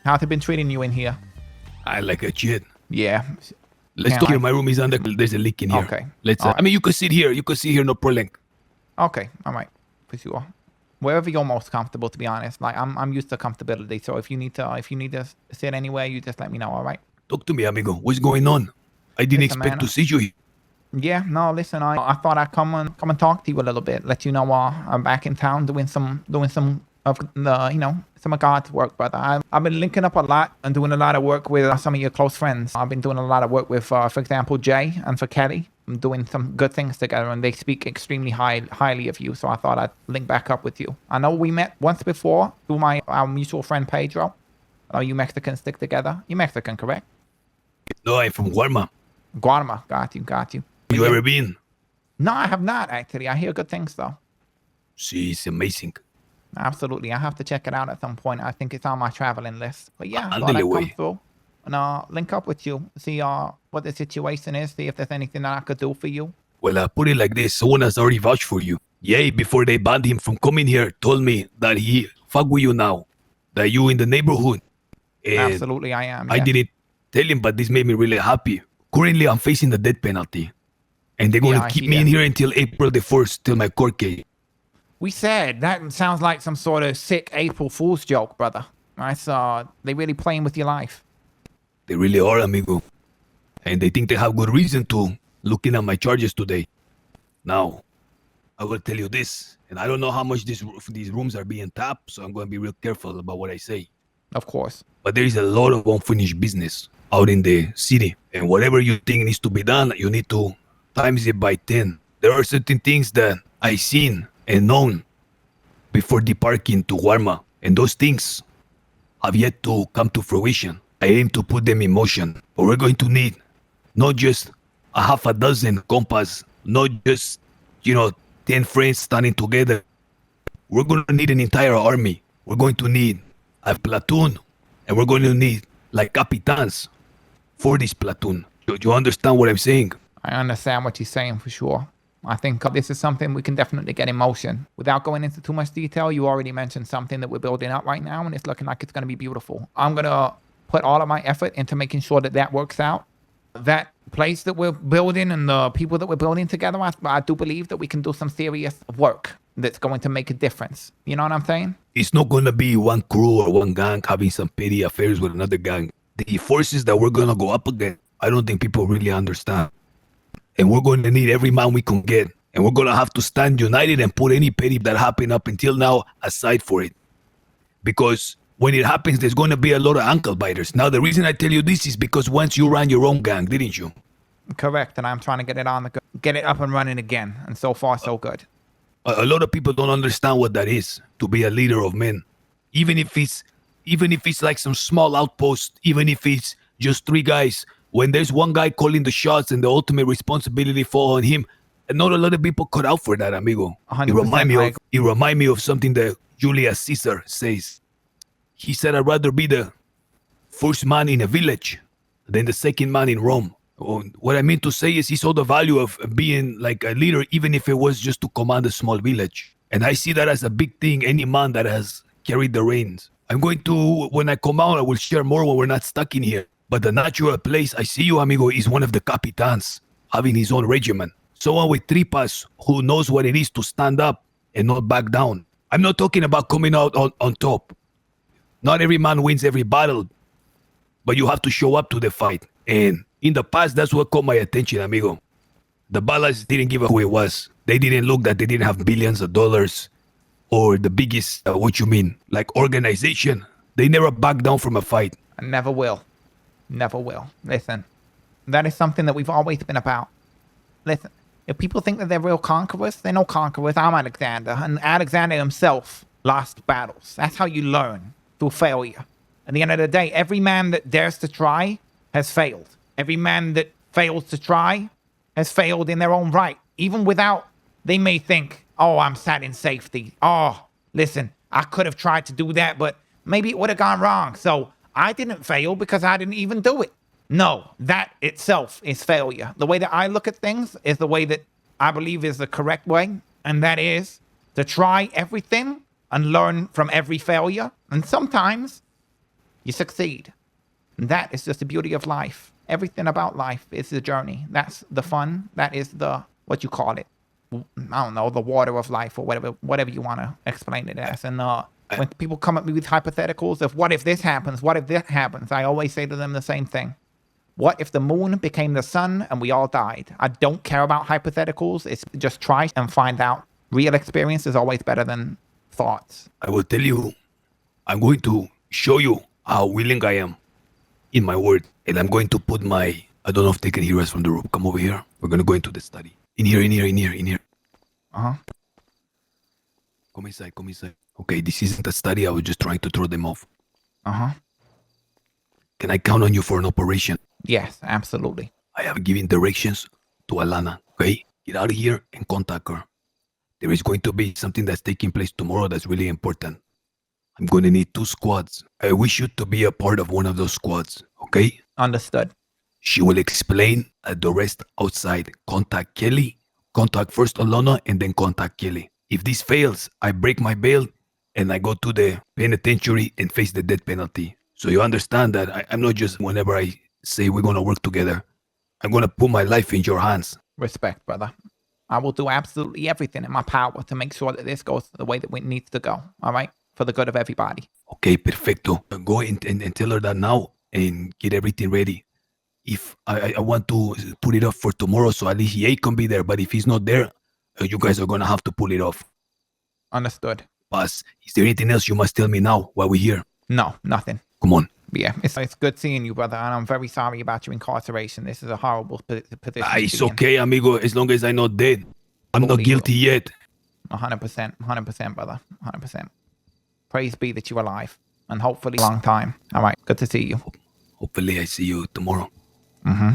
How's it been treating you in here? I like a shit. Yeah. Let's Can't talk here. like- My room is under. There's a leak in here. Okay. Let's. All right. I mean, you could sit here. You could sit here, no problem. Okay. All right. For sure. Wherever you're most comfortable, to be honest. Like I'm used to comfortability. So if you need to sit anywhere, you just let me know. All right. Talk to me, amigo. What's going on? I didn't Listen, expect man, to see you here. Yeah. No. Listen. I thought I'd come and talk to you a little bit. Let you know I'm back in town doing some of the some of God's work, brother. I've been linking up a lot and doing a lot of work with some of your close friends. I've been doing a lot of work with, for example, Jay and for Kelly. I'm doing some good things together, and they speak extremely highly of you. So I thought I'd link back up with you. I know we met once before through our mutual friend Pedro. You Mexicans stick together. You're Mexican, correct? No, I'm from Guarma. Guatemala. Got you. You ever been? No, I have not actually. I hear good things though. See, it's amazing. Absolutely. I have to check it out at some point. I think it's on my traveling list. But yeah, I Ándale, thought I'd come güey. through and link up with you, see what the situation is, see if there's anything that I could do for you. Well, I put it like this. Someone has already vouched for you. Yay, before they banned him from coming here, told me that he fuck with you now. That you in the neighborhood. And Absolutely, I am. I Yes. didn't tell him, but this made me really happy. Currently, I'm facing the death penalty. And they're going Yeah, to I keep see me in that. here until April the 1st, till my court case. We said that sounds like some sort of sick April Fool's joke, brother. They really playing with your life. They really are, amigo. And they think they have good reason to, looking at my charges today. Now, I will tell you this, and I don't know how much these rooms are being tapped, so I'm going to be real careful about what I say. Of course. But there is a lot of unfinished business out in the city. And whatever you think needs to be done, you need to times it by 10. There are certain things that I seen and known before departing to Guarma. And those things have yet to come to fruition. I aim to put them in motion. But we're going to need not just a half a dozen compas, not just, 10 friends standing together. We're going to need an entire army. We're going to need a platoon. And we're going to need like capitans for this platoon. Do you understand what I'm saying? I understand what you're saying for sure. I think this is something we can definitely get in motion. Without going into too much detail, you already mentioned something that we're building up right now, and it's looking like it's going to be beautiful. I'm going to put all of my effort into making sure that works out. That place that we're building and the people that we're building together, I do believe that we can do some serious work that's going to make a difference. You know what I'm saying? It's not going to be one crew or one gang having some petty affairs with another gang. The forces that we're going to go up against, I don't think people really understand. And we're going to need every man we can get. And we're going to have to stand united and put any petty that happened up until now aside for it. Because when it happens, there's going to be a lot of ankle biters. Now, the reason I tell you this is because once you ran your own gang, didn't you? Correct. And I'm trying to get it up and running again. And so far, so good. A lot of people don't understand what that is, to be a leader of men. Even if it's like some small outpost, even if it's just 3 guys, when there's one guy calling the shots and the ultimate responsibility falls on him, and not a lot of people cut out for that, amigo. 100%. It remind me of something that Julius Caesar says. He said, I'd rather be the first man in a village than the second man in Rome. What I mean to say is he saw the value of being like a leader, even if it was just to command a small village. And I see that as a big thing, any man that has carried the reins. I'm going to, when I come out, I will share more when we're not stuck in here. But the natural place I see you, amigo, is one of the capitans having his own regiment. Someone with tripas who knows what it is to stand up and not back down. I'm not talking about coming out on top. Not every man wins every battle, but you have to show up to the fight. And in the past, that's what caught my attention, amigo. The Ballas didn't give a who it was. They didn't look that they didn't have billions of dollars or the biggest, like organization. They never backed down from a fight. I never will. Never will. Listen, that is something that we've always been about. Listen, if people think that they're real conquerors, they're no conquerors. I'm Alexander, and Alexander himself lost battles. That's how you learn, through failure. At the end of the day, every man that dares to try has failed. Every man that fails to try has failed in their own right. Even without, they may think, oh, I'm sat in safety. Oh, listen, I could have tried to do that, but maybe it would have gone wrong. So I didn't fail because I didn't even do it. No, that itself is failure. The way that I look at things is the way that I believe is the correct way. And that is to try everything and learn from every failure. And sometimes you succeed. And that is just the beauty of life. Everything about life is the journey. That's the fun. That is the, what you call it? I don't know, the water of life or whatever you want to explain it as. And when people come at me with hypotheticals of what if this happens, what if that happens, I always say to them the same thing. What if the moon became the sun and we all died? I don't care about hypotheticals. It's just try and find out. Real experience is always better than thoughts. I will tell you, I'm going to show you how willing I am in my word. And I'm going to put my, I don't know if they can hear us from the roof. Come over here. We're going to go into the study. In here. Uh-huh. Come inside. Okay, this isn't a study. I was just trying to throw them off. Uh-huh. Can I count on you for an operation? Yes, absolutely. I have given directions to Alana, okay? Get out of here and contact her. There is going to be something that's taking place tomorrow that's really important. I'm going to need 2 squads. I wish you to be a part of one of those squads, okay? Understood. She will explain the rest outside. Contact Kelly, contact first Alana, and then contact Kelly. If this fails, I break my bail and I go to the penitentiary and face the death penalty. So you understand that I'm not just whenever I say we're going to work together. I'm going to put my life in your hands. Respect, brother. I will do absolutely everything in my power to make sure that this goes the way that it needs to go. All right? For the good of everybody. Okay, perfecto. Go and tell her that now and get everything ready. If I want to put it off for tomorrow so at least Ye can be there. But if he's not there, you guys are going to have to pull it off. Understood. Boss, is there anything else you must tell me now while we're here? No, nothing. Come on. Yeah, it's good seeing you, brother, and I'm very sorry about your incarceration. This is a horrible position. It's okay, amigo, as long as I'm not dead. I'm not guilty yet. 100%, brother, 100%. Praise be that you're alive, and hopefully a long time. All right, good to see you. Hopefully I see you tomorrow. Mm-hmm.